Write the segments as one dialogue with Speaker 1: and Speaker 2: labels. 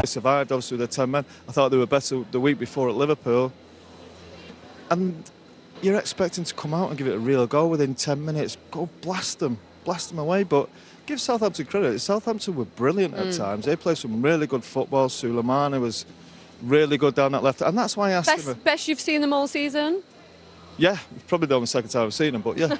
Speaker 1: They survived, obviously, with the 10 men. I thought they were better the week before at Liverpool. And you're expecting to come out and give it a real go within 10 minutes. Go blast them away. But give Southampton credit. Southampton were brilliant at times. They played some really good football. Suleimani was really good down that left. And that's why I asked him.
Speaker 2: Best you've seen them all season?
Speaker 1: Yeah, probably the only second time I've seen them, but yeah,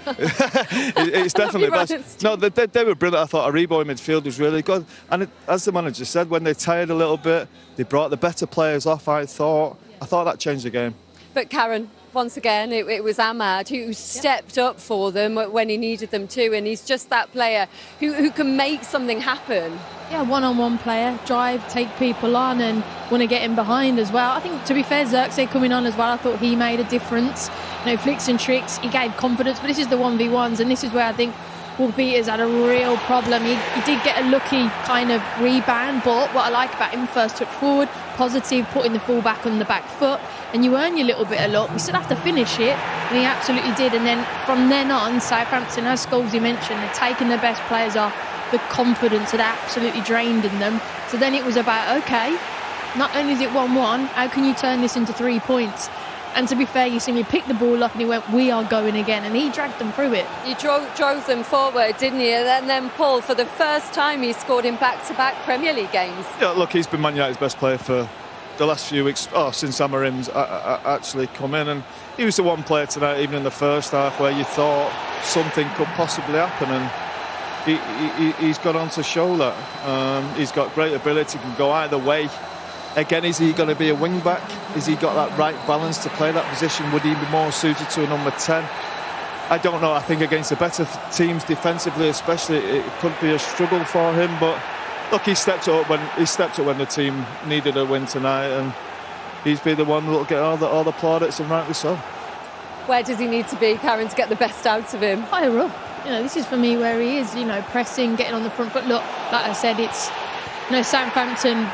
Speaker 1: it's definitely best. No, they were brilliant. I thought Aribo in midfield was really good. And as the manager said, when they tired a little bit, they brought the better players off, I thought that changed the game.
Speaker 2: But Karen, once again, it was Ahmad who stepped up for them when he needed them to, and he's just that player who can make something happen.
Speaker 3: Yeah, one-on-one player, drive, take people on and want to get in behind as well. I think, to be fair, Xerxes coming on as well, I thought he made a difference. You know, flicks and tricks, he gave confidence, but this is the 1v1s, and this is where I think Wolf Peters had a real problem. He did get a lucky kind of rebound, but what I like about him, first took forward, positive, putting the full back on the back foot, and you earn your little bit of luck. You still have to finish it, and he absolutely did. And then from then on, Southampton, as Scholes mentioned, they're taking the best players off. The confidence had absolutely drained in them. So then it was about, okay, not only is it 1-1, how can you turn this into 3 points? And to be fair, you see me pick the ball up and he went, we are going again. And he dragged them through it.
Speaker 2: You drove them forward, didn't you? And then Paul, for the first time, he scored in back-to-back Premier League games.
Speaker 1: Yeah, look, he's been Man United's best player for the last few weeks, since Amorim's actually come in. And he was the one player tonight, even in the first half, where you thought something could possibly happen. And he's gone on to show that. He's got great ability, can go either way. Again, is he going to be a wing-back? Has he got that right balance to play that position? Would he be more suited to a number 10? I don't know. I think against the better teams defensively especially, it could be a struggle for him. But look, he stepped up when the team needed a win tonight, and he's been the one that will get all the plaudits, and rightly so.
Speaker 2: Where does he need to be, Karen, to get the best out of him?
Speaker 3: Higher up. You know, this is for me where he is, you know, pressing, getting on the front foot. Look, like I said, it's, you know, Southampton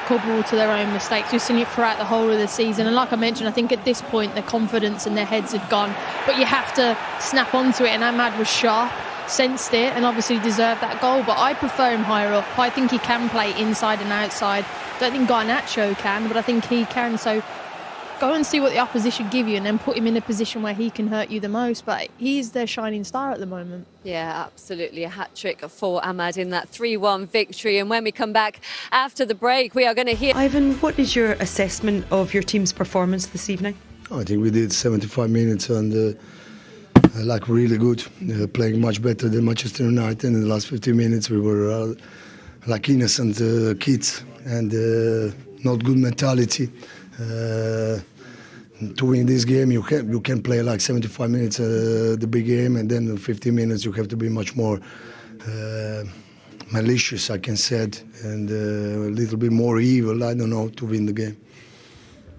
Speaker 3: culpable to their own mistakes. We've seen it throughout the whole of the season, and like I mentioned, I think at this point their confidence and their heads had gone, but you have to snap onto it, and Ahmad was sharp, sensed it, and obviously deserved that goal. But I prefer him higher up. I think he can play inside and outside. Don't think Garnacho can, but I think he can. So go and see what the opposition give you, and then put him in a position where he can hurt you the most. But he's their shining star at the moment.
Speaker 2: Yeah, absolutely. A hat-trick for Ahmad in that 3-1 victory. And when we come back after the break, we are going to hear...
Speaker 4: Ivan, what is your assessment of your team's performance this evening?
Speaker 5: I think we did 75 minutes and really good, playing much better than Manchester United. In the last 15 minutes we were like innocent kids and not good mentality. To win this game, you can play like 75 minutes the big game, and then in 15 minutes you have to be much more malicious, I can say, and a little bit more evil, I don't know, to win the game.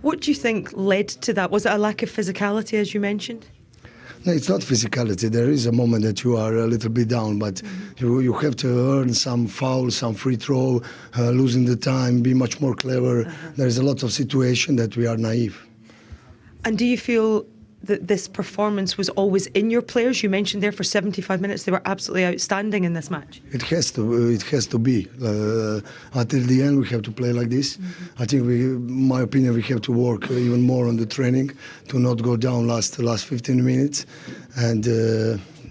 Speaker 4: What do you think led to that? Was it a lack of physicality, as you mentioned?
Speaker 5: No, it's not physicality. There is a moment that you are a little bit down, but you have to earn some foul, some free throw, losing the time, be much more clever. There is a lot of situation that we are naive.
Speaker 4: And do you feel that this performance was always in your players? You mentioned there for 75 minutes they were absolutely outstanding in this match.
Speaker 5: It has to be. Until the end we have to play like this. I think in my opinion, we have to work even more on the training to not go down last 15 minutes. And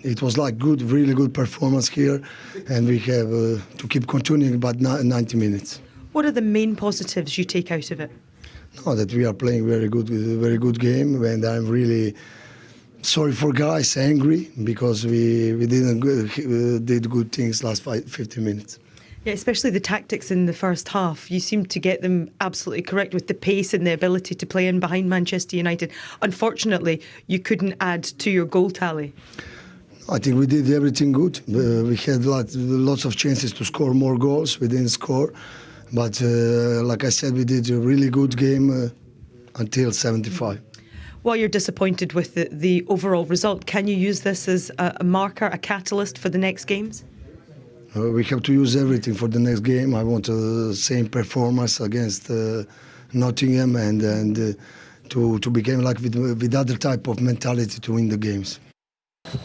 Speaker 5: it was like really good performance here, and we have to keep continuing about 90 minutes.
Speaker 4: What are the main positives you take out of it?
Speaker 5: No, that we are playing very good game, and I'm really sorry for guys, angry, because we didn't did good things last 15 minutes.
Speaker 4: Yeah, especially the tactics in the first half. You seemed to get them absolutely correct with the pace and the ability to play in behind Manchester United. Unfortunately, you couldn't add to your goal tally.
Speaker 5: I think we did everything good. We had lots of chances to score more goals. We didn't score. But like I said, we did a really good game until 75.
Speaker 4: While you're disappointed with the overall result, can you use this as a marker, a catalyst for the next games?
Speaker 5: We have to use everything for the next game. I want the same performance against Nottingham and to become like with other type of mentality to win the games.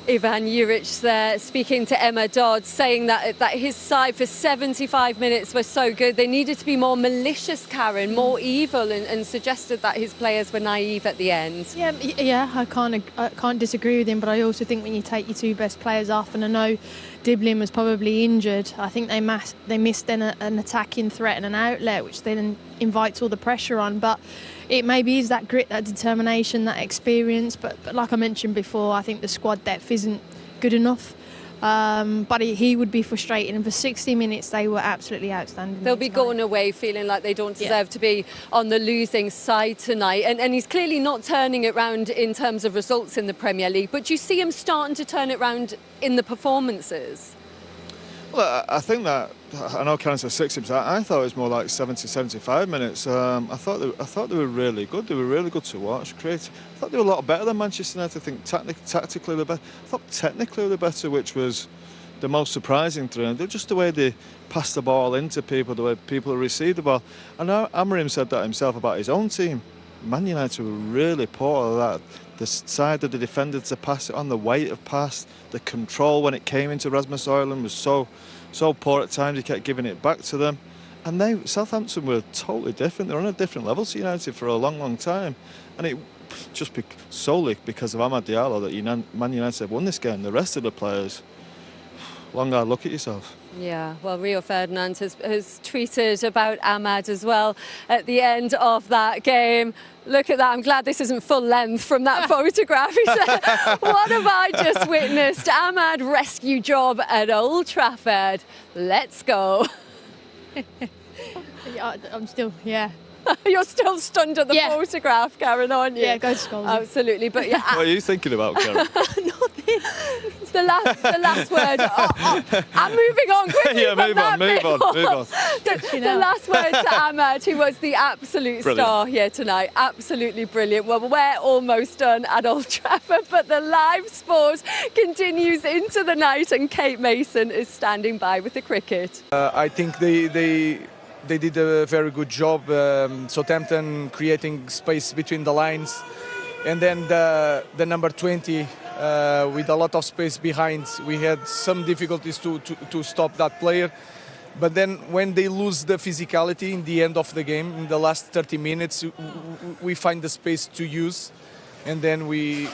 Speaker 2: Ivan Juric there speaking to Emma Dodd, saying that his side for 75 minutes was so good. They needed to be more malicious, Karen, more evil, and suggested that his players were naive at the end.
Speaker 3: Yeah, I can't disagree with him, but I also think when you take your two best players off, and I know Diblin was probably injured, I think they missed then an attacking threat and an outlet, which then invites all the pressure on. But it maybe is that grit, that determination, that experience. But like I mentioned before, I think the squad depth isn't good enough. But he would be frustrated, and for 60 minutes they were absolutely outstanding.
Speaker 2: They'll be going away feeling like they don't deserve to be on the losing side tonight, and he's clearly not turning it round in terms of results in the Premier League, but do you see him starting to turn it round in the performances?
Speaker 1: Well, I think that, I know Karen said 60 minutes, I thought it was more like 70, 75 minutes. I thought they were really good. They were really good to watch. Creative. I thought they were a lot better than Manchester United. I think tactically they were better. I thought technically they were better, which was the most surprising thing. Just the way they passed the ball into people, the way people received the ball. And now Amorim said that himself about his own team. Man United were really poor at that. The side of the defenders to pass it on, the weight of pass, the control when it came into Rasmus Højlund was so poor at times. He kept giving it back to them, and Southampton were totally different. They were on a different level to United for a long time, and it just solely because of Amad Diallo that Man United won this game. The rest of the players, long hard look at yourself.
Speaker 2: Yeah, well, Rio Ferdinand has tweeted about Amad as well at the end of that game. Look at that, I'm glad this isn't full length from that photograph. He said, what have I just witnessed? Amad rescue job at Old Trafford. Let's go.
Speaker 3: I'm still,
Speaker 2: You're still stunned at the photograph, Karen, aren't you?
Speaker 3: Yeah, go Scholes.
Speaker 2: Absolutely, but yeah.
Speaker 1: What are you thinking about, Karen?
Speaker 2: Nothing. The last word. I'm moving on quickly.
Speaker 1: Yeah, move on.
Speaker 2: The last word to Amad, who was the absolute star here tonight. Absolutely brilliant. Well, we're almost done at Old Trafford, but the live sport continues into the night, and Kate Mason is standing by with the cricket.
Speaker 6: I think they did a very good job. Southampton creating space between the lines, and then the number 20 with a lot of space behind. We had some difficulties to stop that player, but then when they lose the physicality in the end of the game, in the last 30 minutes, we find the space to use, and then we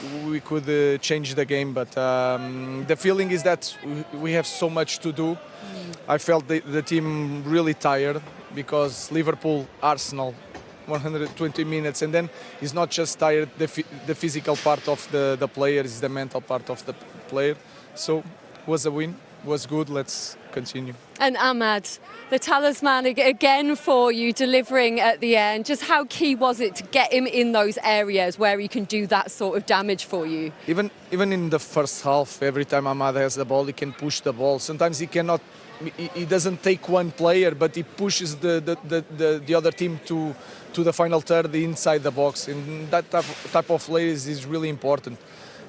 Speaker 6: could change the game. But the feeling is that we have so much to do. I felt the team really tired, because Liverpool, Arsenal, 120 minutes, and then it's not just tired, the physical part of the player, it's the mental part of the player. So was a win, was good, let's continue.
Speaker 2: And Amad, the talisman again for you, delivering at the end. Just how key was it to get him in those areas where he can do that sort of damage for you?
Speaker 6: Even in the first half, every time Amad has the ball, he can push the ball. Sometimes he cannot. He doesn't take one player, but he pushes the other team to the final third inside the box, and that type of players is really important.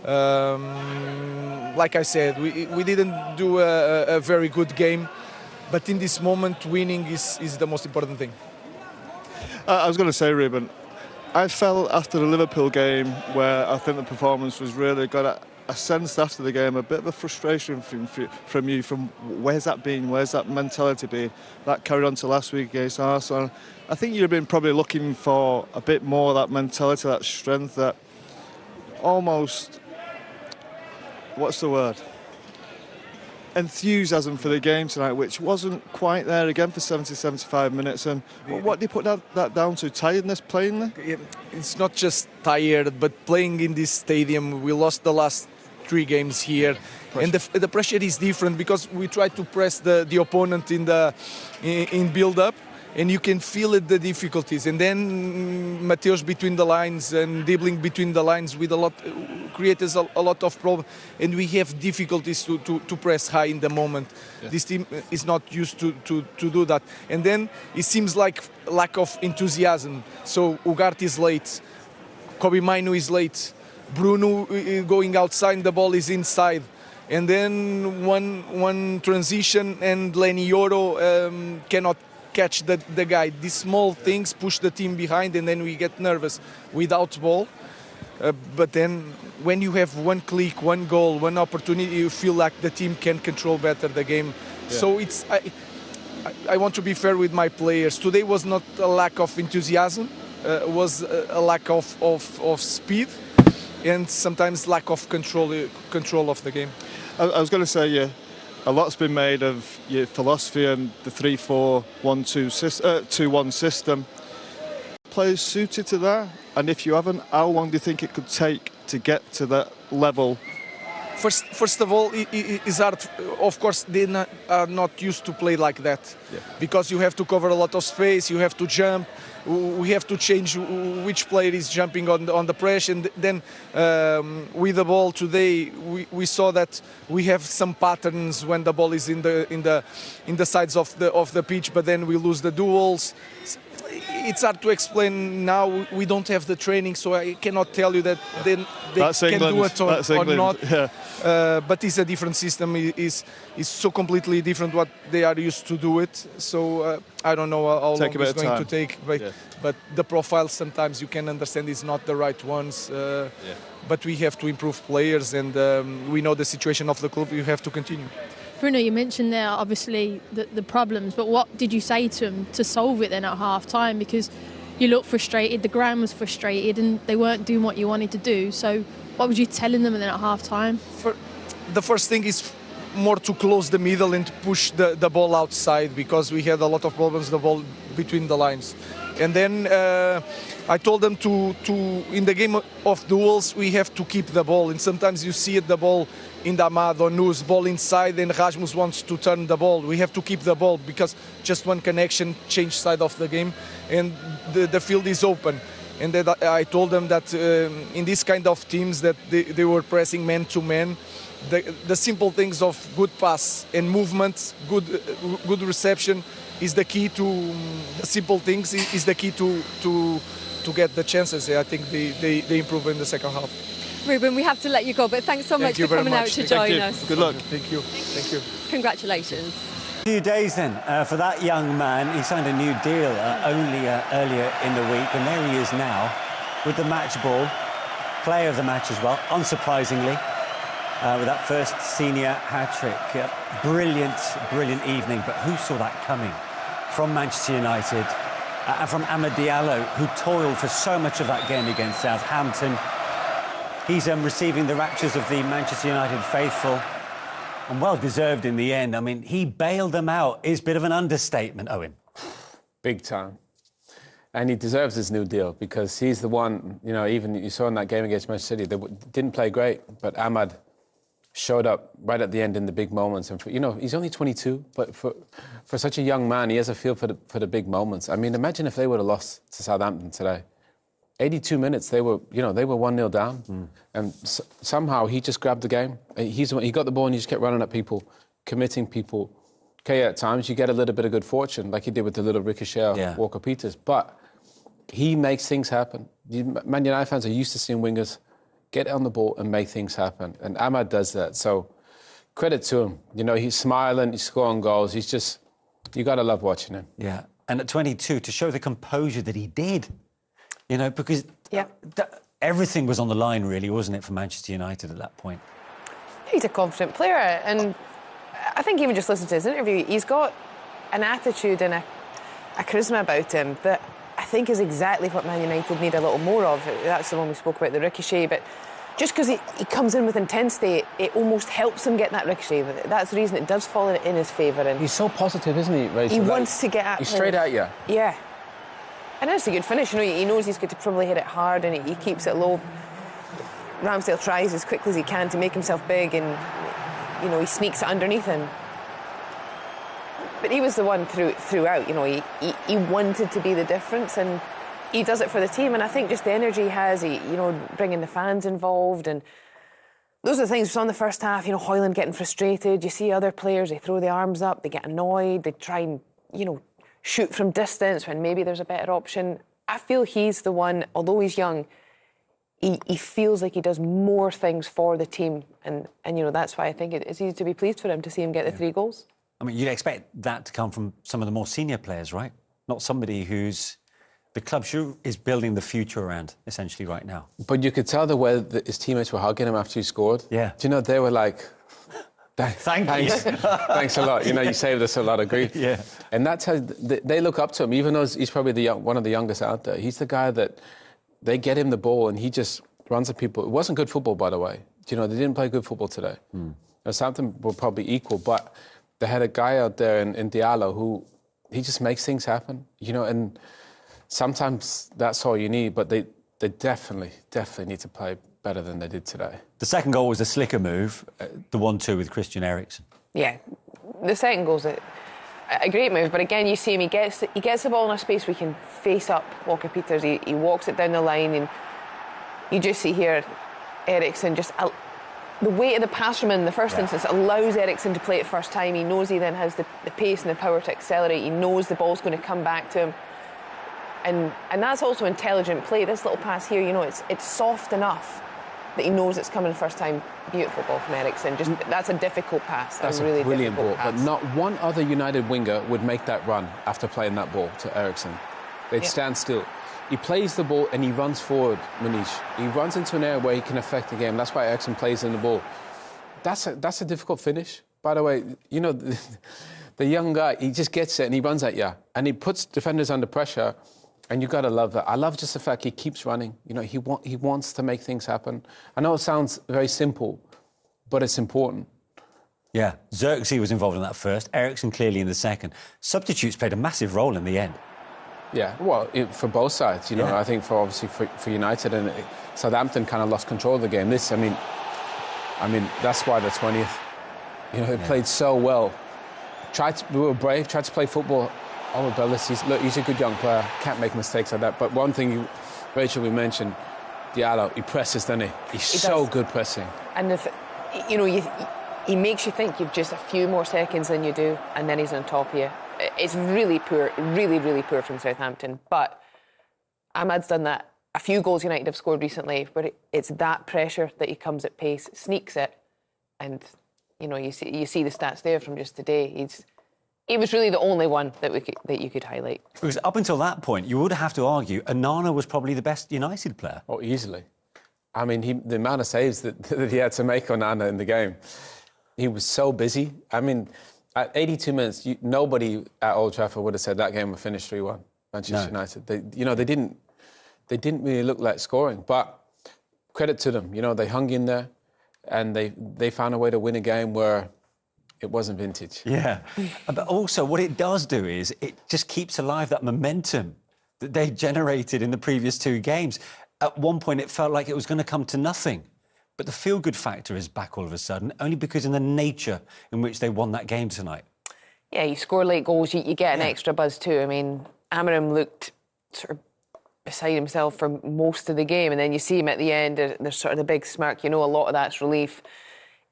Speaker 6: Like I said, we didn't do a very good game, but in this moment, winning is the most important thing.
Speaker 1: I was going to say, Ruben, I felt after the Liverpool game, where I think the performance was really good, I sensed after the game a bit of a frustration from you, from where's that been, where's that mentality been? That carried on to last week against Arsenal. I think you've been probably looking for a bit more of that mentality, that strength, that almost, what's the word? Enthusiasm for the game tonight, which wasn't quite there again for 70-75 minutes. And what do you put that down to? Tiredness playing there?
Speaker 6: It's not just tired, but playing in this stadium. We lost the last 3 games here, and the pressure is different, because we try to press the opponent in build-up, and you can feel it, the difficulties. And then Mateus between the lines and Dibbling between the lines with creates a lot of problems, and we have difficulties to press high in the moment. Yes. This team is not used to do that. And then it seems like lack of enthusiasm. So Ugarte is late, Kobe Mainu is late, Bruno going outside, the ball is inside. And then one transition and Lenny Yoro cannot catch the guy. These small things push the team behind, and then we get nervous. Without ball, but then when you have one click, one goal, one opportunity, you feel like the team can control better the game. Yeah. So I want to be fair with my players. Today was not a lack of enthusiasm, was a lack of speed, and sometimes lack of control of the game.
Speaker 1: I was going to say, a lot's been made of your philosophy and the 3-4-1-2-1 system. Players suited to that, and if you haven't, how long do you think it could take to get to that level?
Speaker 6: First of all, it's hard. Of course, they are not used to play like that, because you have to cover a lot of space, you have to jump, we have to change which player is jumping on the press, and then with the ball today, we saw that we have some patterns when the ball is in the sides of the pitch, but then we lose the duels. It's hard to explain now. We don't have the training, so I cannot tell you that they can do it or not. Yeah. But it's a different system. It's so completely different what they are used to do it. So I don't know how long it's going to take. But the profile sometimes you can understand is not the right ones. But we have to improve players, and we know the situation of the club. You have to continue.
Speaker 3: Bruno, you mentioned there obviously the problems, but what did you say to them to solve it then at half time? Because you looked frustrated, the ground was frustrated, and they weren't doing what you wanted to do. So what was you telling them then at half time?
Speaker 6: The first thing is more to close the middle and to push the ball outside, because we had a lot of problems the ball between the lines. And then I told them to in the game of duels we have to keep the ball, and sometimes you see it, the ball in the Ahmad or Nus, ball inside, and Rasmus wants to turn the ball. We have to keep the ball, because just one connection change side of the game, and the field is open. And then I told them that in this kind of teams that they were pressing man to man, the simple things of good pass and movement, good reception is the key to the simple things is the key to get the chances. I think they improve in the second half.
Speaker 2: Ruben, we have to let you go, but thanks so much for coming out to join us.
Speaker 1: Good luck.
Speaker 6: Thank you.
Speaker 2: Congratulations.
Speaker 7: A few days then for that young man. He signed a new deal only earlier in the week, and there he is now with the match ball, player of the match as well, unsurprisingly, with that first senior hat-trick. Brilliant evening, but who saw that coming from Manchester United and from Diallo, who toiled for so much of that game against Southampton. He's receiving the raptures of the Manchester United faithful, and well-deserved in the end. I mean, he bailed them out. Is a bit of an understatement, Owen.
Speaker 8: Big time. And he deserves his new deal, because he's the one, you know, even you saw in that game against Manchester City, they didn't play great, but Ahmad showed up right at the end in the big moments. And, you know, he's only 22, but for such a young man, he has a feel for the big moments. I mean, imagine if they would have lost to Southampton today. 82 minutes, they were 1-0 down, and somehow he just grabbed the game. He got the ball and he just kept running at people, committing people. Okay, at times you get a little bit of good fortune, like he did with the little ricochet Walker-Peters, but he makes things happen. Man United fans are used to seeing wingers get on the ball and make things happen, and Ahmad does that. So credit to him. You know, he's smiling, he's scoring goals. He's just, you got to love watching him.
Speaker 7: Yeah, and at 22, to show the composure that he did. You know, because everything was on the line, really, wasn't it, for Manchester United at that point?
Speaker 9: He's a confident player, and I think even just listen to his interview, he's got an attitude and a charisma about him that I think is exactly what Man United need a little more of. That's the one we spoke about, the ricochet, but just because he comes in with intensity, it almost helps him get that ricochet. That's the reason it does fall in his favour. And
Speaker 8: he's so positive, isn't he, Rachel?
Speaker 9: He wants to get at
Speaker 8: He's straight at you.
Speaker 9: Yeah. And it's a good finish. You know, he knows he's going to probably hit it hard, and he keeps it low. Ramsdale tries as quickly as he can to make himself big, and you know, he sneaks it underneath him. But he was the one throughout. You know, he wanted to be the difference, and he does it for the team. And I think just the energy he has, bringing the fans involved, and those are the things we saw in the first half. You know, Højlund getting frustrated. You see other players, they throw the arms up, they get annoyed, they try and shoot from distance when maybe there's a better option. I feel he's the one, although he's young, he feels like he does more things for the team, and that's why I think it's easy to be pleased for him to see him get the 3 goals.
Speaker 7: I mean, you'd expect that to come from some of the more senior players, right? Not somebody who's the club is building the future around, essentially, right now.
Speaker 8: But you could tell the way that his teammates were hugging him after he scored.
Speaker 7: Yeah.
Speaker 8: Do you know, they were like, thanks. Thanks a lot. You know, you saved us a lot of grief.
Speaker 7: Yeah.
Speaker 8: And that's how they look up to him, even though he's probably one of the youngest out there. He's the guy that they get him the ball and he just runs at people. It wasn't good football, by the way. You know, they didn't play good football today. Southampton were probably equal, but they had a guy out there in Diallo who, he just makes things happen, you know, and sometimes that's all you need, but they definitely need to play better than they did today.
Speaker 7: The second goal was a slicker move, the 1-2 with Christian Eriksen.
Speaker 9: Yeah, the second goal's a great move, but again, you see him, he gets the ball in a space where he can face up Walker Peters, he walks it down the line, and you just see here Eriksen just... the weight of the pass from him in the first instance allows Eriksen to play it first time. He knows he then has the pace and the power to accelerate. He knows the ball's going to come back to him. And that's also intelligent play. This little pass here, you know, it's soft enough that he knows it's coming first time. Beautiful ball from Eriksen. Just that's a difficult pass.
Speaker 8: That's
Speaker 9: a really
Speaker 8: brilliant ball.
Speaker 9: pass.
Speaker 8: But not one other United winger would make that run after playing that ball to Eriksen. They'd stand still. He plays the ball and he runs forward, Manish. He runs into an area where he can affect the game. That's why Eriksen plays in the ball. That's a difficult finish. By the way, you know, the young guy, he just gets it and he runs at you. And he puts defenders under pressure. And you've got to love that. I love just the fact he keeps running. You know, he wants to make things happen. I know it sounds very simple, but it's important.
Speaker 7: Yeah, Xerxes was involved in that first, Eriksen clearly in the second. Substitutes played a massive role in the end.
Speaker 8: Yeah, well, for both sides, you know. I think for United and Southampton kind of lost control of the game. I mean, that's why the 20th. You know, they played so well. We were brave. Tried to play football. Our abilities. Look, he's a good young player. Can't make mistakes like that. But one thing, Rachel, we mentioned, Diallo. He presses, doesn't he? He's so good pressing.
Speaker 9: And you know, he makes you think you've just a few more seconds than you do, and then he's on top of you. It's really poor, really poor from Southampton. But Ahmad's done that. A few goals United have scored recently, where it's that pressure that he comes at pace, sneaks it, and you know you see the stats there from just today. He was really the only one that you could highlight.
Speaker 7: Because up until that point, you would have to argue Onana was probably the best United player.
Speaker 8: Oh, easily. I mean, the amount of saves that he had to make on Onana in the game, he was so busy. I mean, at 82 minutes, nobody at Old Trafford would have said that game would finish 3-1. Manchester United. They didn't really look like scoring. But credit to them. You know, they hung in there, and they found a way to win a game where it wasn't vintage.
Speaker 7: Yeah. But also what it does do is it just keeps alive that momentum that they generated in the previous two games. At one point, it felt like it was going to come to nothing. But the feel-good factor is back all of a sudden, only because in the nature in which they won that game tonight.
Speaker 9: Yeah, you score late goals, you get an extra buzz too. I mean, Amorim looked sort of beside himself for most of the game, and then you see him at the end, and there's sort of the big smirk. You know, a lot of that's relief.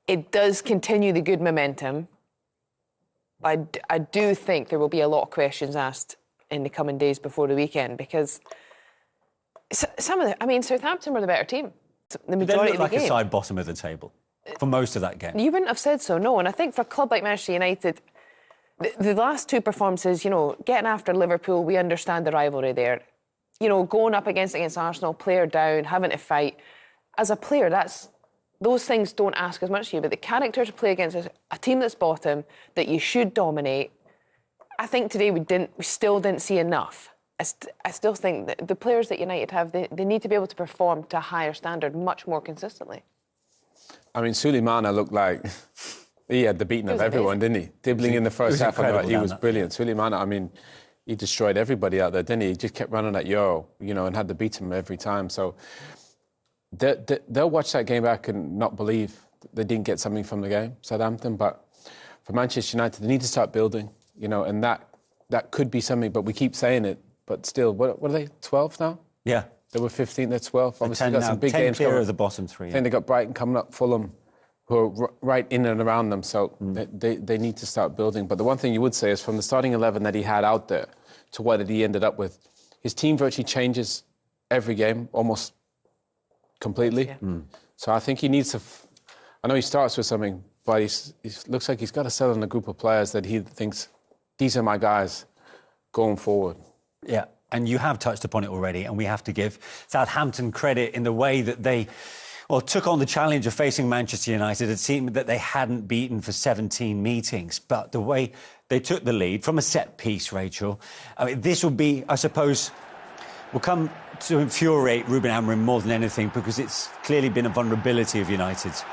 Speaker 9: It does continue the good momentum. I do think there will be a lot of questions asked in the coming days before the weekend, because Southampton were the better team. The majority
Speaker 7: they looked
Speaker 9: of the
Speaker 7: like
Speaker 9: game.
Speaker 7: a side bottom of the table for most of that game.
Speaker 9: You wouldn't have said so, no. And I think for a club like Manchester United, the last two performances, you know, getting after Liverpool, we understand the rivalry there. You know, going up against Arsenal, player down, having to fight. As a player, those things don't ask as much of you, but the character to play against a team that's bottom, that you should dominate, I think today we still didn't see enough. I still think that the players that United have, they need to be able to perform to a higher standard much more consistently.
Speaker 8: I mean, Suleimana looked like he had the beating of everyone, didn't he? Dribbling in the first half, he was brilliant. Suleimana, I mean, he destroyed everybody out there, didn't he? He just kept running at Euro, you know, and had to beat him every time. So they'll watch that game back and not believe they didn't get something from the game, Southampton. But for Manchester United, they need to start building, you know, and that could be something, but we keep saying it. But still, what are they, 12 now?
Speaker 7: Yeah.
Speaker 8: They were 15, they're 12. Obviously,
Speaker 7: they've
Speaker 8: got some big games
Speaker 7: clear
Speaker 8: coming.
Speaker 7: of the bottom three.
Speaker 8: I think they got Brighton coming up, Fulham, who are right in and around them. So they need to start building. But the one thing you would say is from the starting 11 that he had out there to what he ended up with, his team virtually changes every game, almost completely. Yeah. So I think he needs to... I know he starts with something, but he looks like he's got to settle in a group of players that he thinks, these are my guys going forward.
Speaker 7: Yeah. and you have touched upon it already, and we have to give Southampton credit in the way that they took on the challenge of facing Manchester United. It seemed that they hadn't beaten for 17 meetings, but the way they took the lead from a set piece, Rachel, I mean, this will be, I suppose, will come to infuriate Ruben Amorim more than anything, because it's clearly been a vulnerability of United's.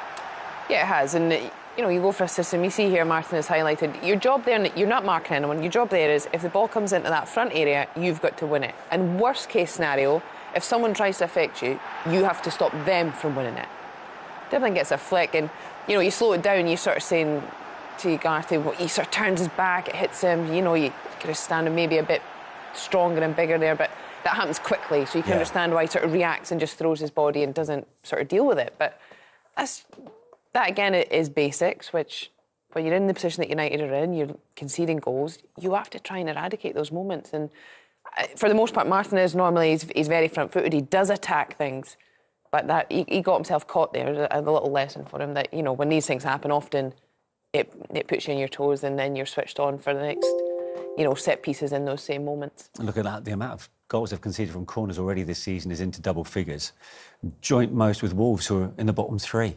Speaker 9: Yeah, it has, and you know, you go for a system, you see here Martin has highlighted, your job there, you're not marking anyone, your job there is if the ball comes into that front area, you've got to win it. And worst case scenario, if someone tries to affect you, you have to stop them from winning it. Devlin gets a flick and, you know, you slow it down, you sort of saying to Garty, well, he sort of turns his back, it hits him, you know, you could have standing maybe a bit stronger and bigger there, but that happens quickly, so you can understand why he sort of reacts and just throws his body and doesn't sort of deal with it. But that again is basics, which when you're in the position that United are in, you're conceding goals, you have to try and eradicate those moments. And for the most part, Martinez normally he's very front-footed, he does attack things, but that he got himself caught there. A little lesson for him that, you know, when these things happen, often it puts you on your toes and then you're switched on for the next, you know, set pieces in those same moments.
Speaker 7: Look at that, the amount of goals they've conceded from corners already this season is into double figures. Joint most with Wolves, who are in the bottom three.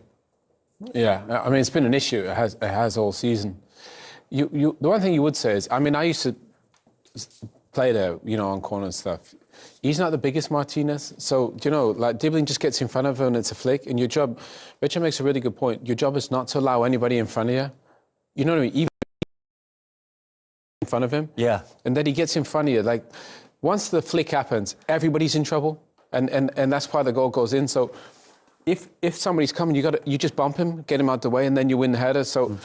Speaker 8: Yeah, I mean, it's been an issue. It has all season. The one thing you would say is, I mean, I used to play there, you know, on corner and stuff. He's not the biggest Martinez, so, you know, like, dribbling just gets in front of him and it's a flick. And your job, Richard makes a really good point, your job is not to allow anybody in front of you. You know what I mean? Even in front of him. Yeah. And then he gets in front of you. Like, once the flick happens, everybody's in trouble. And that's why the goal goes in. So if somebody's coming, you just bump him, get him out the way, and then you win the header. So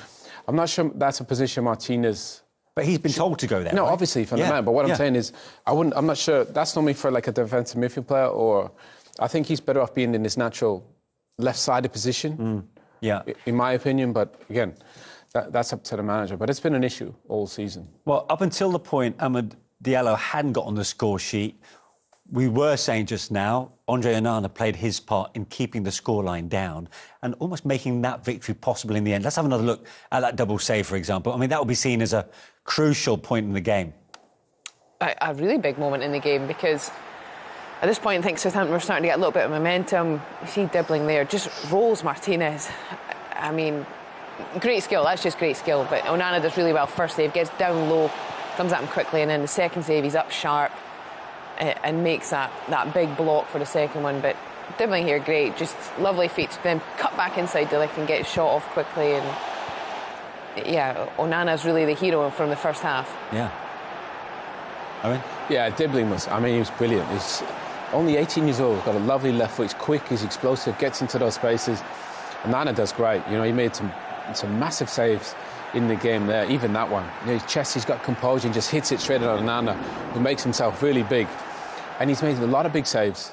Speaker 8: I'm not sure that's a position Martinez...
Speaker 7: But he's been told to go there.
Speaker 8: No,
Speaker 7: right?
Speaker 8: obviously from the man. But what I'm saying is, I'm not sure that's normally for like a defensive midfield player, or I think he's better off being in his natural left-sided position. Yeah, in my opinion. But again, that's up to the manager. But it's been an issue all season.
Speaker 7: Well, up until the point Diallo hadn't got on the score sheet, we were saying just now, Andre Onana played his part in keeping the scoreline down and almost making that victory possible in the end. Let's have another look at that double save, for example. I mean, that will be seen as a crucial point in the game.
Speaker 9: A really big moment in the game, because at this point I think Southampton were starting to get a little bit of momentum. You see dribbling there, just rolls Martinez. I mean, great skill, that's just great skill. But Onana does really well. First save, gets down low, comes at him quickly, and then the second save, he's up sharp and makes that big block for the second one. But dribbling here, great, just lovely feet to then cut back inside the lick and get his shot off quickly. And yeah, Onana's really the hero from the first half. Yeah.
Speaker 7: I mean,
Speaker 8: yeah, dribbling he was brilliant. He's only 18 years old, got a lovely left foot, he's quick, he's explosive, gets into those spaces. Onana does great. You know, he made some massive saves in the game there, even that one. You know, his chest, he's got composure and just hits it straight at Onana, who makes himself really big. And he's made a lot of big saves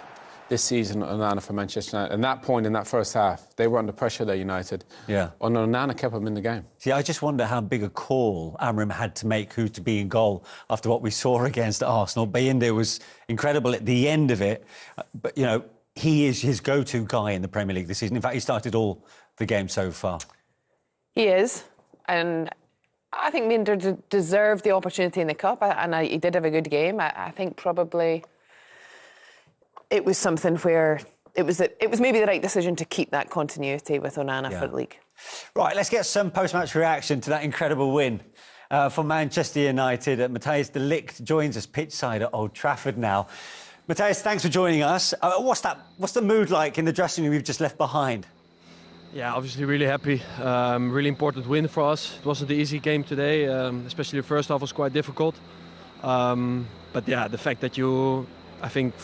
Speaker 8: this season, Onana, for Manchester United. And that point in that first half, they were under pressure there, United. Yeah. And Onana kept them in the game.
Speaker 7: See, I just wonder how big a call Amorim had to make who to be in goal after what we saw against Arsenal. Bayinde was incredible at the end of it. But, you know, he is his go-to guy in the Premier League this season. In fact, he started all the games so far.
Speaker 9: He is. And I think Minder deserved the opportunity in the Cup, and he did have a good game. I think probably it was something where it was maybe the right decision to keep that continuity with Onana for the league.
Speaker 7: Right, let's get some post-match reaction to that incredible win for Manchester United. Matthijs de Ligt joins us pitchside at Old Trafford now. Matthijs, thanks for joining us. What's the mood like in the dressing room you've just left behind?
Speaker 10: Yeah, obviously really happy. Really important win for us. It wasn't an easy game today, especially the first half was quite difficult. But yeah, the fact that I think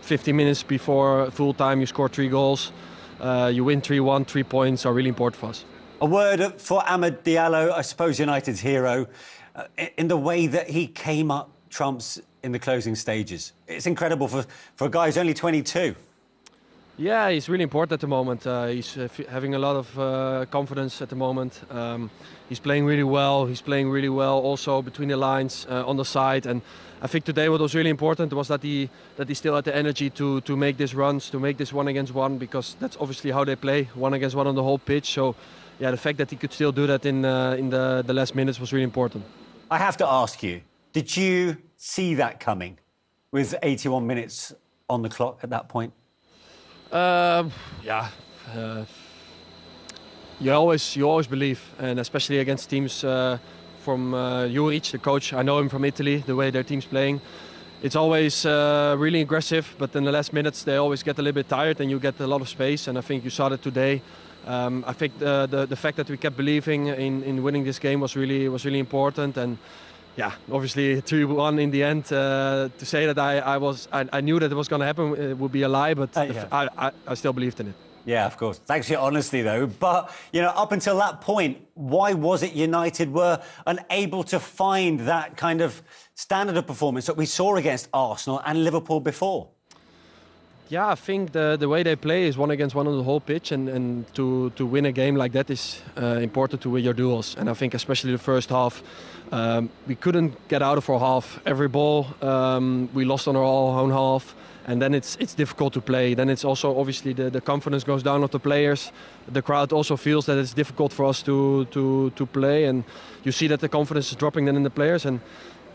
Speaker 10: 50 minutes before full time, you score 3 goals, you win 3-1, 3 points are really important for us.
Speaker 7: A word for Amad Diallo, I suppose United's hero, in the way that he came up trumps in the closing stages. It's incredible for a guy who's only 22.
Speaker 10: Yeah, he's really important at the moment. He's having a lot of confidence at the moment. He's playing really well. He's playing really well also between the lines, on the side. And I think today what was really important was that he still had the energy to make these runs, to make this 1-against-1, because that's obviously how they play, 1-against-1 on the whole pitch. So yeah, the fact that he could still do that in the last minutes was really important.
Speaker 7: I have to ask you, did you see that coming? with 81 minutes on the clock at that point?
Speaker 10: You always believe, and especially against teams from Juric, the coach. I know him from Italy, the way their team's playing. It's always really aggressive, but in the last minutes they always get a little bit tired and you get a lot of space, and I think you saw that today. I think the fact that we kept believing in winning this game was really important, and yeah, obviously 3-1 in the end. To say that I knew that it was going to happen, it would be a lie, but I still believed in it.
Speaker 7: Yeah, of course. Thanks for your honesty, though. But, you know, up until that point, why was it United were unable to find that kind of standard of performance that we saw against Arsenal and Liverpool before?
Speaker 10: Yeah, I think the way they play is one against one on the whole pitch, and to win a game like that is important to win your duels. And I think especially the first half, we couldn't get out of our half. Every ball we lost on our own half. And then it's difficult to play. Then it's also obviously the confidence goes down of the players. The crowd also feels that it's difficult for us to play, and you see that the confidence is dropping then in the players. And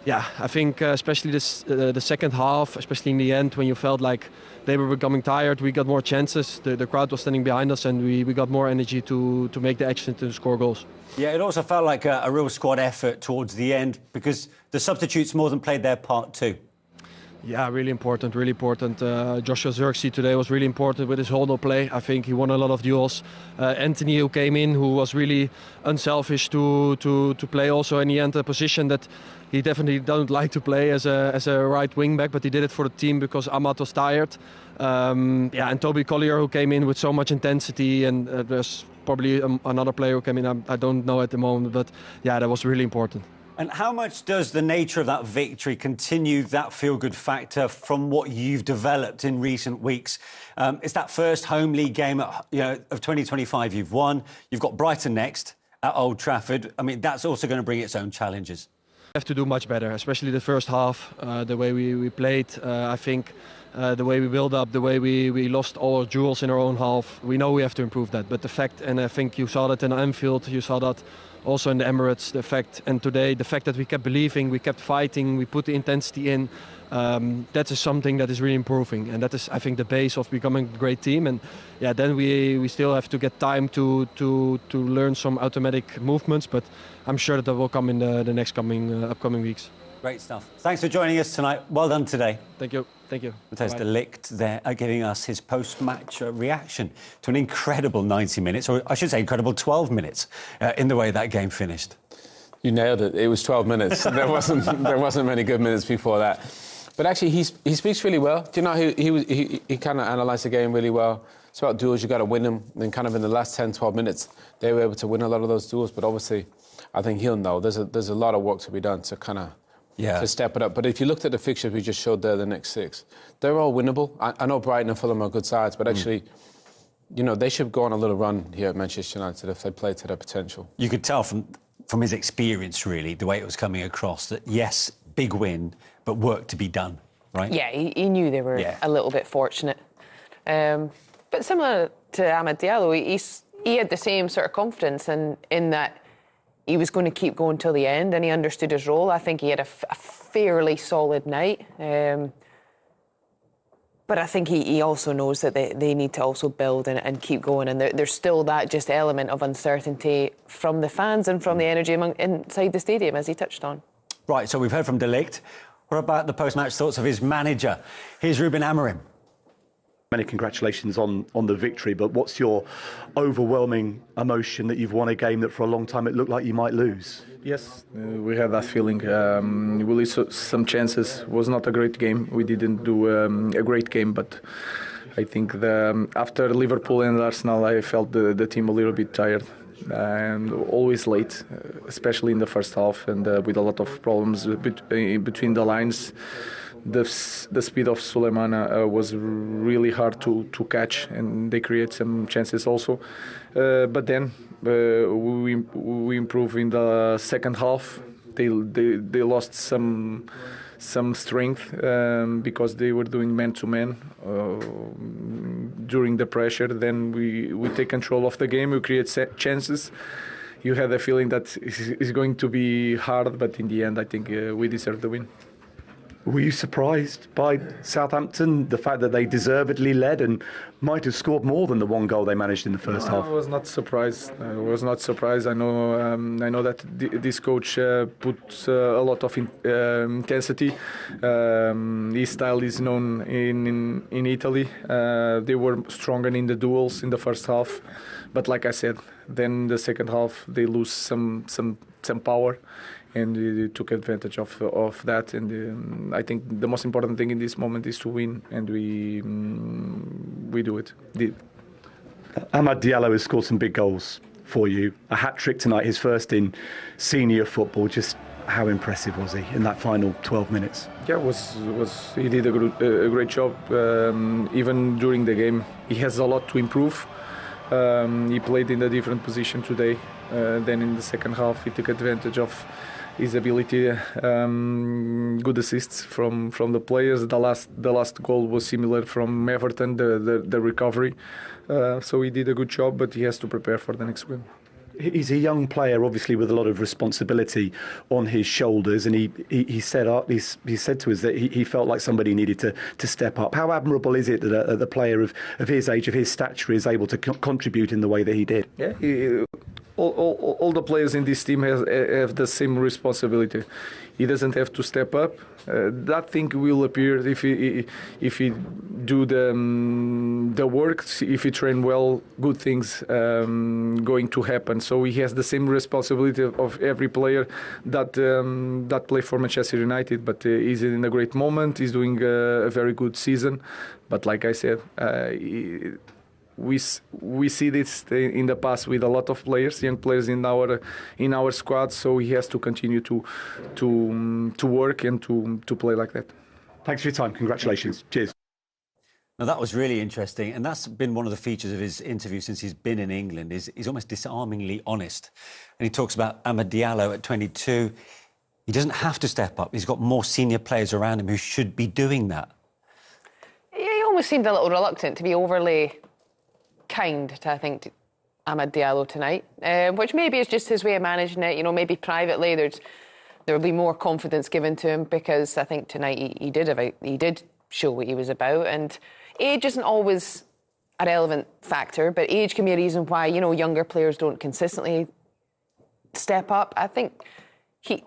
Speaker 10: yeah, I think especially the second half, especially in the end when you felt like they were becoming tired, we got more chances. The crowd was standing behind us, and we got more energy to make the action to score goals.
Speaker 7: Yeah, it also felt like a real squad effort towards the end because the substitutes more than played their part too.
Speaker 10: Yeah, really important, really important. Joshua Zirkzee today was really important with his hold-up play. I think he won a lot of duels. Anthony, who came in, who was really unselfish to play also in the end a position that he definitely don't like to play as a right wing back, but he did it for the team because Ahmad was tired. And Toby Collier, who came in with so much intensity, and there's probably another player who came in. I don't know at the moment, but yeah, that was really important.
Speaker 7: And how much does the nature of that victory continue that feel-good factor from what you've developed in recent weeks? It's that first home league game of 2025 you've won. You've got Brighton next at Old Trafford. I mean, that's also going to bring its own challenges.
Speaker 10: We have to do much better, especially the first half, the way we played. I think the way we build up, the way we lost all our duels in our own half. We know we have to improve that. But the fact, and I think you saw that in Anfield, you saw that also in the Emirates, the fact that we kept believing, we kept fighting, we put the intensity in, that is something that is really improving, and that is, I think, the base of becoming a great team. And yeah, then we still have to get time to learn some automatic movements, but I'm sure that will come in the next upcoming weeks.
Speaker 7: Great stuff. Thanks for joining us tonight. Well done today.
Speaker 10: Thank you. Thank you.
Speaker 7: Matthijs de Ligt there giving us his post-match reaction to an incredible 90 minutes, or I should say incredible 12 minutes in the way that game finished.
Speaker 8: You nailed it. It was 12 minutes. There wasn't many good minutes before that. But actually, he speaks really well. Do you know, he kind of analysed the game really well. It's about duels, you got to win them. And then kind of in the last 10, 12 minutes, they were able to win a lot of those duels. But obviously, I think he'll know there's a lot of work to be done to kind of to step it up. But if you looked at the fixtures we just showed there, the next 6, they're all winnable. I know Brighton and Fulham are good sides, but actually, you know, they should go on a little run here at Manchester United if they play to their potential.
Speaker 7: You could tell from his experience, really, the way it was coming across, that yes, big win, but work to be done, right?
Speaker 9: Yeah, he knew they were a little bit fortunate. But similar to Amad Diallo, he had the same sort of confidence in that he was going to keep going till the end, and he understood his role. I think he had a fairly solid night. But I think he also knows that they need to also build and keep going. And there's still that just element of uncertainty from the fans and from the energy inside the stadium, as he touched on.
Speaker 7: Right, so we've heard from de Ligt. What about the post-match thoughts of his manager? Here's Ruben Amorim.
Speaker 11: Many congratulations on the victory, but what's your overwhelming emotion that you've won a game that for a long time it looked like you might lose?
Speaker 6: Yes, we had that feeling. We lost some chances. It was not a great game. We didn't do a great game, but I think after Liverpool and Arsenal, I felt the team a little bit tired and always late, especially in the first half, and with a lot of problems between the lines. The speed of Suleiman was really hard to catch, and they create some chances also. But then we improved in the second half. They lost some strength because they were doing man-to-man during the pressure. Then we take control of the game. We create chances. You had a feeling that it's going to be hard, but in the end, I think we deserve the win.
Speaker 11: Were you surprised by Southampton, the fact that they deservedly led and might have scored more than the one goal they managed in the first half?
Speaker 6: I was not surprised. I know that this coach puts a lot of intensity. His style is known in Italy. They were stronger in the duels in the first half, but like I said, then the second half they lose some power. And we took advantage of that. And I think the most important thing in this moment is to win, and we do it.
Speaker 11: Amad Diallo has scored some big goals for you. A hat-trick tonight, his first in senior football. Just how impressive was he in that final 12 minutes?
Speaker 6: Yeah, he did a great job. Even during the game, he has a lot to improve. He played in a different position today than in the second half. He took advantage of his ability, good assists from the players. The last goal was similar from Everton, the recovery. So he did a good job, but he has to prepare for the next game.
Speaker 11: He's a young player, obviously, with a lot of responsibility on his shoulders, and he said to us that he felt like somebody needed to step up. How admirable is it that a player of his age, of his stature, is able to contribute in the way that he did?
Speaker 6: Yeah, all the players in this team have the same responsibility. He doesn't have to step up. That thing will appear if he do the work. If he train well, good things going to happen. So he has the same responsibility of every player that play for Manchester United. But he's in a great moment. He's doing a very good season. But like I said, we see this in the past with a lot of players, young players in our squad. So he has to continue to work and to play like that.
Speaker 11: Thanks for your time. Congratulations. Cheers.
Speaker 7: Now, that was really interesting, and that's been one of the features of his interview since he's been in England. He's almost disarmingly honest, and he talks about Amad Diallo at 22. He doesn't have to step up. He's got more senior players around him who should be doing that.
Speaker 9: Yeah, he almost seemed a little reluctant to be overly kind to, I think, Amad Diallo tonight, which maybe is just his way of managing it. You know, maybe privately there will be more confidence given to him, because I think tonight he did show what he was about. And age isn't always a relevant factor, but age can be a reason why, you know, younger players don't consistently step up. I think he's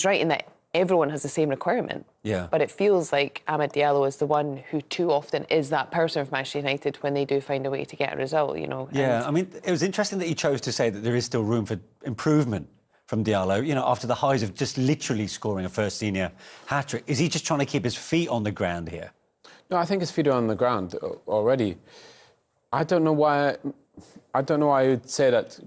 Speaker 9: right in that everyone has the same requirement.
Speaker 7: Yeah.
Speaker 9: But it feels like Amad Diallo is the one who too often is that person for Manchester United when they do find a way to get a result, you know.
Speaker 7: Yeah, I mean, it was interesting that he chose to say that there is still room for improvement from Diallo, you know, after the highs of just literally scoring a first senior hat-trick. Is he just trying to keep his feet on the ground here?
Speaker 8: No, I think his feet are on the ground already. I don't know why I would say that,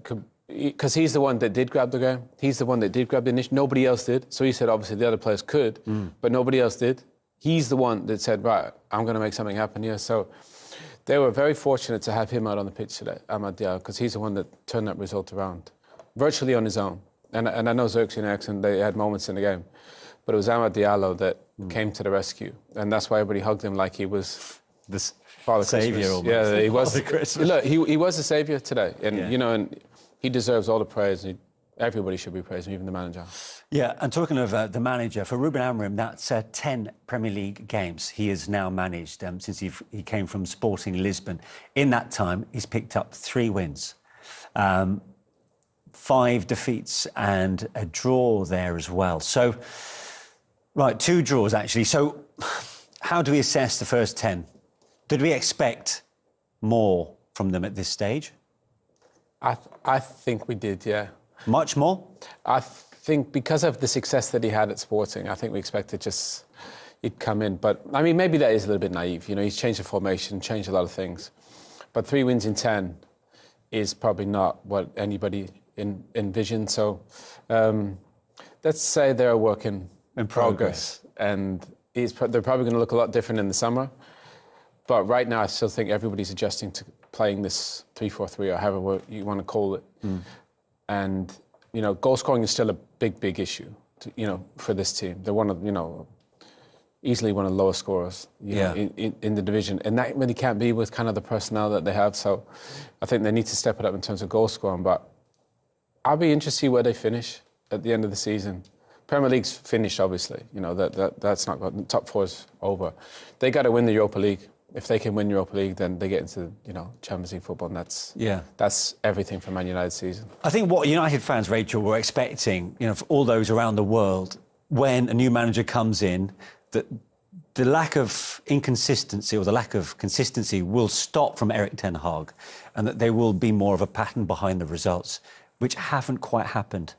Speaker 8: because he's the one that did grab the game. He's the one that did grab the initiative. Nobody else did. So he said, obviously, the other players could, but nobody else did. He's the one that said, right, I'm going to make something happen here. So they were very fortunate to have him out on the pitch today, Amad Diallo, because he's the one that turned that result around, virtually on his own. And I know Xerxes and Eriksen, they had moments in the game, but it was Amad Diallo that came to the rescue. And that's why everybody hugged him like he was this Father
Speaker 7: Saviour
Speaker 8: Christmas.
Speaker 7: almost.
Speaker 8: Yeah, he was.
Speaker 7: Father Christmas.
Speaker 8: Look, he was a saviour today. And,
Speaker 7: Yeah.
Speaker 8: you know, and he deserves all the praise. Everybody should be praising, even the manager.
Speaker 7: Yeah, and talking of the manager, for Ruben Amorim, that's 10 Premier League games he has now managed since he came from Sporting Lisbon. In that time, he's picked up 3 wins, 5 defeats and a draw there as well. So, right, 2 draws, actually. So, how do we assess the first 10? Did we expect more from them at this stage?
Speaker 8: I think we did, yeah.
Speaker 7: Much more?
Speaker 8: I think because of the success that he had at Sporting, I think we expected just he'd come in. But, I mean, maybe that is a little bit naive. You know, he's changed the formation, changed a lot of things. But 3 wins in 10 is probably not what anybody envisioned. So let's say they're a work in progress. And they're probably going to look a lot different in the summer. But right now, I still think everybody's adjusting to playing this 3-4-3 or however you want to call it. And, you know, goal scoring is still a big issue, for this team. They're easily one of the lowest scorers in the division. And that really can't be with kind of the personnel that they have. So I think they need to step it up in terms of goal scoring. But I'll be interested to see where they finish at the end of the season. Premier League's finished, obviously. You know, that's not got, the top four's over. They got to win the Europa League. If they can win Europa League, then they get into, you know, Champions League football, and that's everything for Man United season.
Speaker 7: I think what United fans, Rachel, were expecting, you know, for all those around the world, when a new manager comes in, that the lack of inconsistency or the lack of consistency will stop from Erik ten Hag, and that there will be more of a pattern behind the results, which haven't quite happened.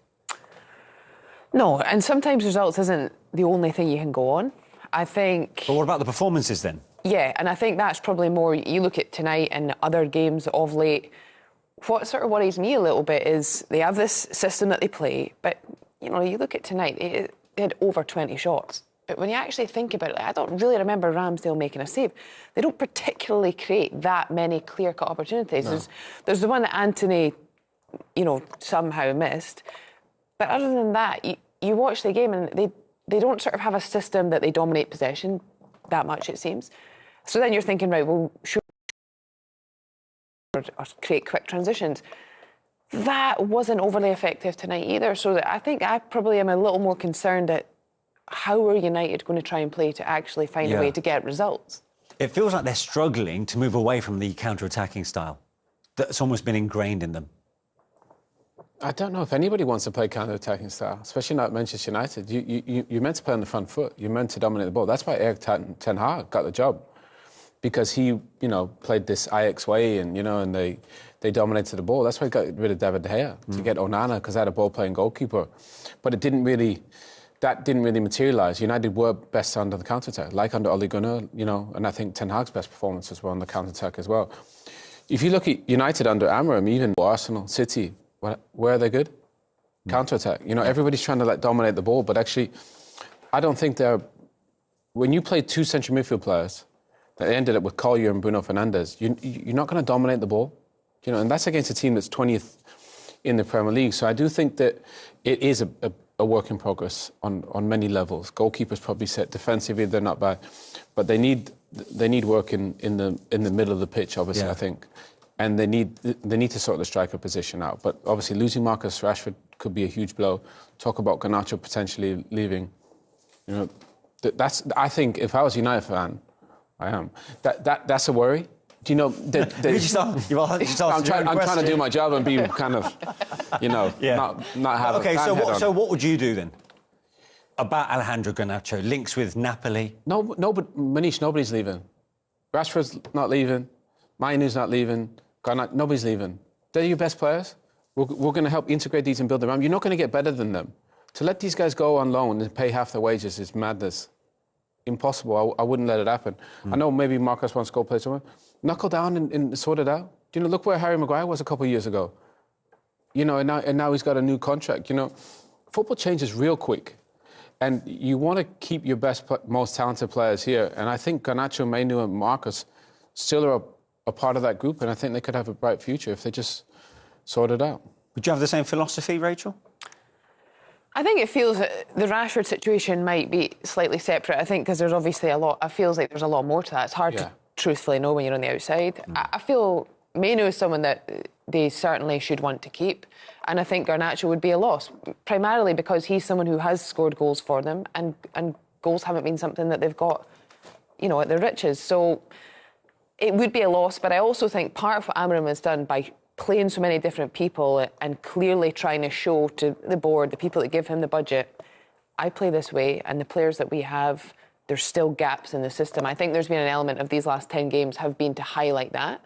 Speaker 9: No, and sometimes results isn't the only thing you can go on. I think...
Speaker 7: But what about the performances then?
Speaker 9: Yeah, and I think that's probably more... You look at tonight and other games of late, what sort of worries me a little bit is they have this system that they play, but, you know, you look at tonight, they had over 20 shots. But when you actually think about it, I don't really remember Ramsdale making a save. They don't particularly create that many clear-cut opportunities. No. There's the one that Anthony, you know, somehow missed. But other than that, you watch the game and they don't sort of have a system that they dominate possession that much, it seems. So then you're thinking, right, well, sure, or create quick transitions. That wasn't overly effective tonight either. So I think I probably am a little more concerned at how are United going to try and play to actually find a way to get results.
Speaker 7: It feels like they're struggling to move away from the counter-attacking style that's almost been ingrained in them.
Speaker 8: I don't know if anybody wants to play counter-attacking style, especially not Manchester United. You're meant to play on the front foot. You're meant to dominate the ball. That's why Erik ten Hag got the job, because he, you know, played this Ajax way, and, you know, and they dominated the ball. That's why he got rid of David De Gea, to get Onana, because they had a ball-playing goalkeeper. But that didn't really materialise. United were best under the counter-attack, like under Ole Gunnar, you know, and I think Ten Hag's best performances were on the counter-attack as well. If you look at United under Amorim, even Arsenal, City, where are they good? Counter-attack. You know, everybody's trying to dominate the ball, but actually, I don't think they're... When you play two central midfield players, that ended up with Collier and Bruno Fernandes, you're not going to dominate the ball, you know, and that's against a team that's 20th in the Premier League. So I do think that it is a work in progress on many levels. Goalkeepers probably set defensively, they're not bad, but they need work in the middle of the pitch, obviously, I think. And they need to sort the striker position out. But obviously losing Marcus Rashford could be a huge blow. Talk about Garnacho potentially leaving. You know, I think if I was a United fan, I am. That's a worry. Do you know? I'm trying to do my job and be kind of, you know, not have. Okay,
Speaker 7: so what would you do then? About Alejandro Garnacho, links with Napoli.
Speaker 8: No, but Manish, nobody's leaving. Rashford's not leaving. Mainu's not leaving. Nobody's leaving. They're your best players. We're going to help integrate these and build around. You're not going to get better than them. To let these guys go on loan and pay half their wages is madness. Impossible. I wouldn't let it happen. I know maybe Marcus wants to go play somewhere. Knuckle down and sort it out. You know, look where Harry Maguire was a couple of years ago. You know, and now he's got a new contract. You know, football changes real quick. And you want to keep your best, most talented players here. And I think Garnacho, Mainu and Marcus still are a part of that group, and I think they could have a bright future if they just sort it out.
Speaker 7: Would you have the same philosophy, Rachel?
Speaker 9: I think it feels that the Rashford situation might be slightly separate. I think because there's obviously a lot... It feels like there's a lot more to that. It's hard to truthfully know when you're on the outside. I feel Mainu is someone that they certainly should want to keep, and I think Garnacho would be a loss, primarily because he's someone who has scored goals for them, and goals haven't been something that they've got, you know, at their riches. So it would be a loss, but I also think part of what Amorim has done by playing so many different people and clearly trying to show to the board, the people that give him the budget, I play this way, and the players that we have, there's still gaps in the system. I think there's been an element of these last 10 games have been to highlight that.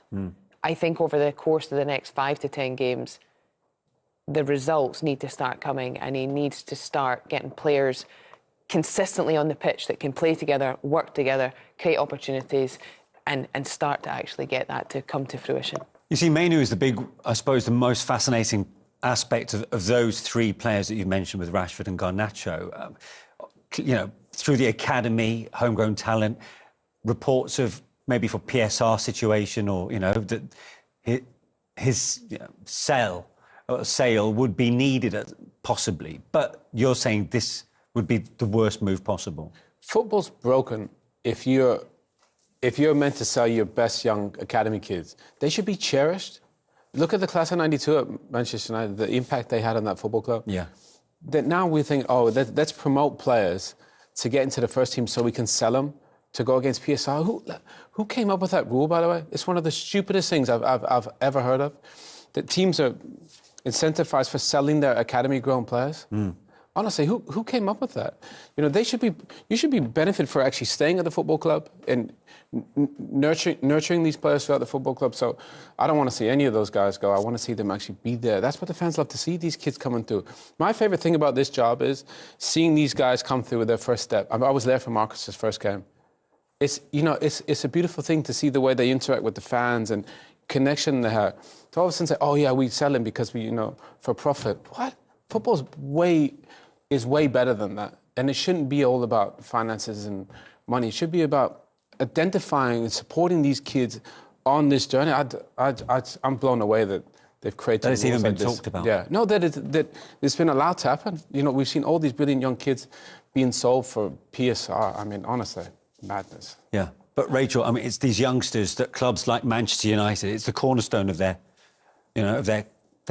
Speaker 9: I think over the course of the next 5 to 10 games, the results need to start coming, and he needs to start getting players consistently on the pitch that can play together, work together, create opportunities, and start to actually get that to come to fruition.
Speaker 7: You see, Mainu is the big, I suppose, the most fascinating aspect of those three players that you mentioned with Rashford and Garnacho. You know, through the academy, homegrown talent, reports of maybe for PSR situation, or, you know, that his sale would be needed possibly. But you're saying this would be the worst move possible.
Speaker 8: Football's broken if you're meant to sell your best young academy kids. They should be cherished. Look at the class of '92 at Manchester United, the impact they had on that football club.
Speaker 7: Yeah.
Speaker 8: that now we think, oh, let's promote players to get into the first team so we can sell them to go against PSR. Who came up with that rule, by the way? It's one of the stupidest things I've ever heard of. That teams are incentivized for selling their academy-grown players. Honestly, who came up with that? You know, you should be benefit for actually staying at the football club and nurturing these players throughout the football club. So I don't want to see any of those guys go. I want to see them actually be there. That's what the fans love to see, these kids coming through. My favourite thing about this job is seeing these guys come through with their first step. I was there for Marcus's first game. It's a beautiful thing to see the way they interact with the fans and connection they have. To all of a sudden say, oh yeah, we sell him because we, for profit. What? Football's is way better than that. And it shouldn't be all about finances and money. It should be about identifying and supporting these kids on this journey. I'm blown away that they've created...
Speaker 7: That it's even been talked about.
Speaker 8: Yeah. No, that it's been allowed to happen. We've seen all these brilliant young kids being sold for PSR. I mean, honestly, madness.
Speaker 7: Yeah. But Rachel, I mean, it's these youngsters that clubs like Manchester United, it's the cornerstone of their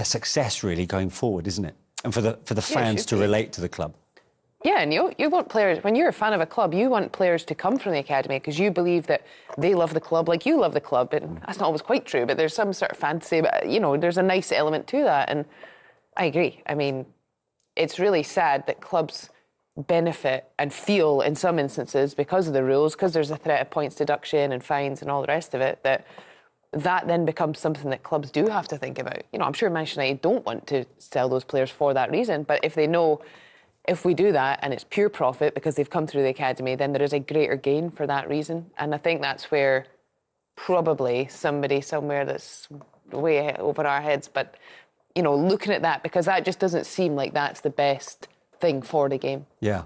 Speaker 7: success really going forward, isn't it? And for the fans to relate to the club.
Speaker 9: Yeah, and you want players, when you're a fan of a club, you want players to come from the academy because you believe that they love the club like you love the club. And that's not always quite true, but there's some sort of fantasy, but, there's a nice element to that. And I agree. I mean, it's really sad that clubs benefit and feel in some instances because of the rules, because there's a threat of points deduction and fines and all the rest of it, that then becomes something that clubs do have to think about. I'm sure Manchester United don't want to sell those players for that reason, but if they know if we do that and it's pure profit because they've come through the academy, then there is a greater gain for that reason. And I think that's where probably somebody somewhere that's way over our heads, but, looking at that, because that just doesn't seem like that's the best thing for the game.
Speaker 7: Yeah.